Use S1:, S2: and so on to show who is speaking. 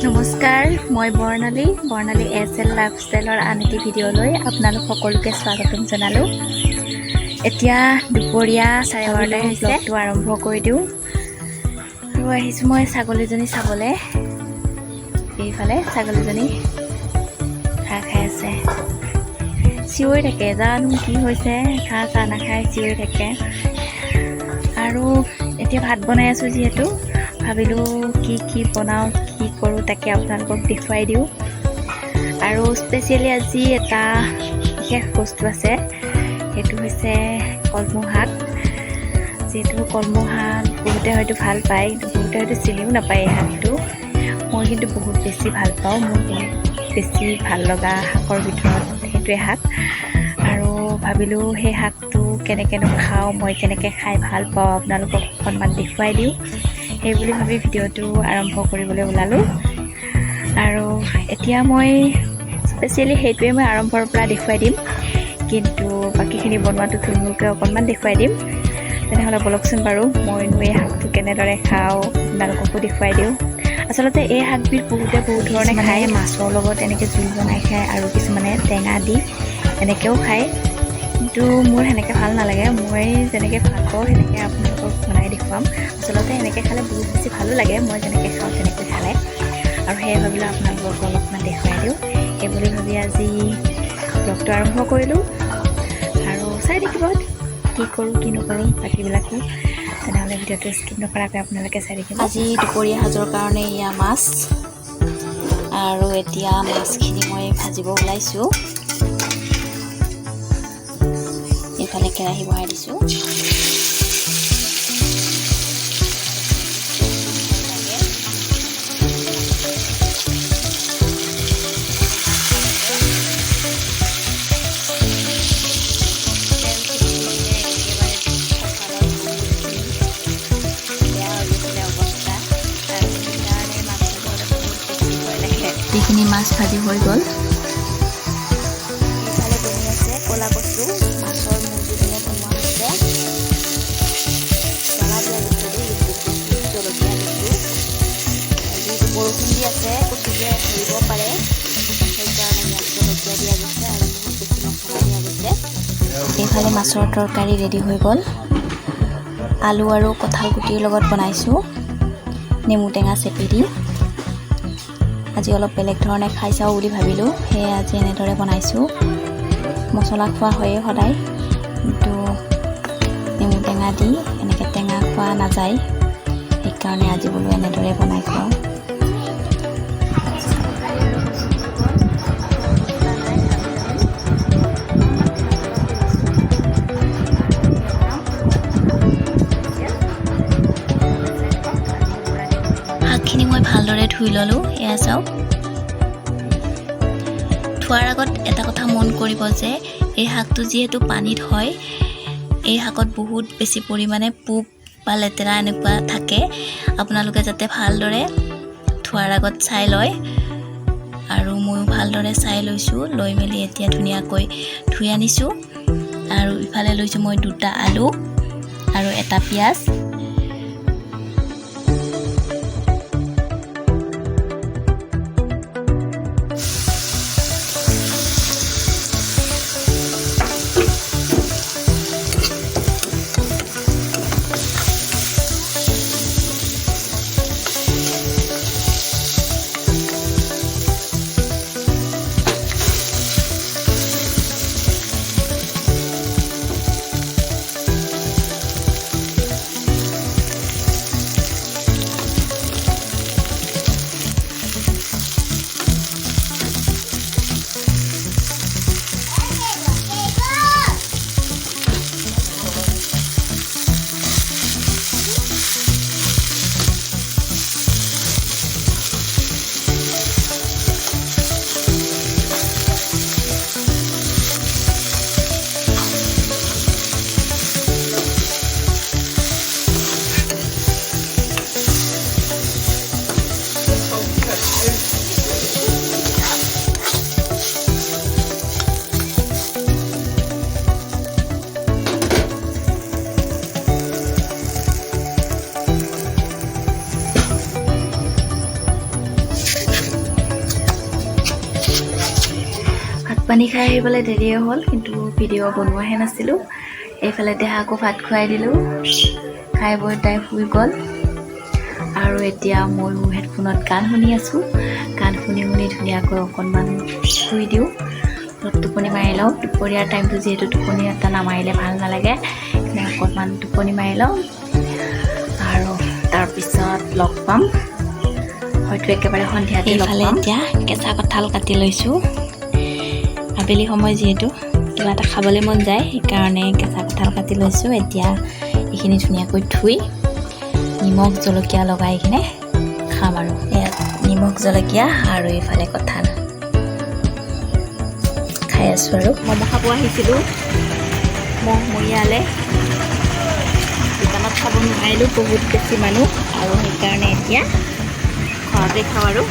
S1: নমস্কাৰ, মই বৰ্ণালী SL লাইফষ্টাইলৰ আন এটি ভিডিঅ'লৈ আপোনালোক সকলোকে স্বাগতম জনালোঁ। এতিয়া দুপৰীয়া 12:30 হৈছে, ব্লগটো আৰম্ভ কৰি দিওঁ। আৰু আহিছোঁ মই ছাগলীজনী চাবলৈ। এইফালে ছাগলীজনী ঘাঁহ খাই আছে, চিঞৰি থাকে, জানো কি হৈছে, ঘাঁহ চাহ নাখায়, চিঞৰি থাকে। আৰু এতিয়া ভাত বনাই আছোঁ, যিহেতু ভাবিলোঁ কি বনাওঁ, কি কৰোঁ তাকে আপোনালোকক দেখুৱাই দিওঁ। আৰু স্পেচিয়েলি আজি এটা বিশেষ বস্তু আছে, সেইটো হৈছে কলমৌ শাক। যিহেতু কলমৌ শাক বহুতে হয়তো ভাল পায়, বহুতে হয়তো চিনিও নাপায় এই শাকটো। মই কিন্তু বহুত বেছি ভাল পাওঁ, মোৰ বহুত বেছি ভাল লগা শাকৰ ভিতৰত সেইটোৱে শাক। আৰু ভাবিলোঁ সেই শাকটো কেনেকৈনো খাওঁ, মই কেনেকৈ খাই ভাল পাওঁ আপোনালোকক অকণমান দেখুৱাই দিওঁ। সেই বুলি ভাবি ভিডিঅ'টো আৰম্ভ কৰিবলৈ ওলালোঁ। আৰু এতিয়া মই স্পেচিয়েলি সেইটোৱে মই আৰম্ভৰ পৰা দেখুৱাই দিম, কিন্তু বাকীখিনি বনোৱাটো থুলমূলকৈ অকণমান দেখুৱাই দিম। তেনেহ'লে বলকচোন বাৰু, মইনো এই শাকটো কেনেদৰে খাওঁ আপোনালোককো দেখুৱাই দিওঁ। আচলতে এই শাকবিধ বহুতে বহুত ধৰণে খায়, মাছৰ লগত এনেকৈ জোল বনাই খায়, আৰু কিছুমানে টেঙা দি এনেকৈও খায়। কিন্তু মোৰ সেনেকৈ ভাল নালাগে, মই যেনেকৈ ভাল পাওঁ সেনেকৈ আপোনালোকক বনাই দেখুৱাম। আচলতে এনেকৈ খালে বহুত বেছি ভালো লাগে, মই যেনেকৈ খাওঁ তেনেকৈ খালে। আৰু সেয়ে ভাবিলোঁ আপোনালোকক অলপমান দেখুৱাই দিওঁ। সেই বুলি ভাবি আজি ব্লগটো আৰম্ভ কৰিলোঁ। আৰু চাই থাকিব কি কৰোঁ কি নকৰোঁ বাকীবিলাকো। তেনেহ'লে ভিডিঅ'টো স্কিপ নকৰাকৈ আপোনালোকে চাই থাকিব। আজি দুপৰীয়া সাজৰ কাৰণে এয়া মাছ, আৰু এতিয়া মাছখিনি মই ভাজিব ওলাইছোঁ। এইফালে কেৰাহী বহাই দিছোঁ। যিখিনি মাছ ভাজি হৈ গ'ল, ইফালে বনি আছে ক'লা কচু, মাছৰ মূৰটোৰে বনোৱা হৈছে। জ্বলা দিয়া গৈছে, জলকীয়া দিছোঁ। যিহেতু বৰষুণ দি আছে, কচুটোৱে ধৰিব পাৰে, সেইকাৰণে ইয়াত জলকীয়া দিয়া গৈছে আৰু বহুত বেছি মছলা দিয়া গৈছে। এইফালে মাছৰ তৰকাৰী ৰেডি হৈ গ'ল। আলু আৰু কঁঠাল গুটিৰ লগত বনাইছোঁ, নেমু টেঙা চেপি দি। আজি অলপ বেলেগ ধৰণে খাই চাওঁ বুলি ভাবিলোঁ, সেয়ে আজি এনেদৰে বনাইছোঁ। মছলা খোৱা হয়েই সদায়, কিন্তু নেমু টেঙা দি এনেকৈ টেঙা খোৱা নাযায়, সেইকাৰণে আজি বোলো এনেদৰে বনাই খুৱাওঁ। শাকখিনি মই ভালদৰে ধুই ল'লোঁ, এয়া চাওক। ধোৱাৰ আগত এটা কথা মন কৰিব যে এই শাকটো যিহেতু পানীত হয়, এই শাকত বহুত বেছি পৰিমাণে পোক বা লেতেৰা এনেকুৱা থাকে। আপোনালোকে যাতে ভালদৰে ধোৱাৰ আগত চাই লয়, আৰু ময়ো ভালদৰে চাই লৈছোঁ। লৈ মেলি এতিয়া ধুনীয়াকৈ ধুই আনিছোঁ। আৰু ইফালে লৈছোঁ মই 2টা আলু আৰু এটা পিঁয়াজ। পানী খাই আহিবলৈ দেৰিয়ে হ'ল, কিন্তু ভিডিঅ' বনোৱাহে নাছিলোঁ। এইফালে দেহাকো ভাত খুৱাই দিলোঁ, খাই বৈ তাই শুই গ'ল। আৰু এতিয়া ময়ো হেডফোনত গান শুনি আছোঁ। গান শুনি শুনি ধুনীয়াকৈ অকণমান শুই দিওঁ, অলপ টোপনি মাৰি লওঁ। দুপৰীয়াৰ টাইমটো যিহেতু টোপনি এটা নামাৰিলে ভাল নালাগে, অকণমান টোপনি মাৰি লওঁ আৰু তাৰপিছত লগ পাম, হয়তো একেবাৰে সন্ধিয়াতে লগ পাম। এতিয়া কেঁচা কঁঠাল কাটি লৈছোঁ। আবেলি সময় যিহেতু কিবা এটা খাবলৈ মন যায়, সেইকাৰণে কেঁচা কঁঠাল কাটি লৈছোঁ। এতিয়া এইখিনি ধুনীয়াকৈ ধুই নিমখ জলকীয়া লগাই কিনে খাম। আৰু ইয়াত নিমখ জলকীয়া আৰু এইফালে কঁঠাল খাই আছোঁ। আৰু ম'ম' খাব আহিছিলোঁ, ম'হ মৰিয়ালে, দোকানত খাব নোৱাৰিলোঁ, বহুত বেছি মানুহ, আৰু সেইকাৰণে এতিয়া ঘৰতে খাওঁ আৰু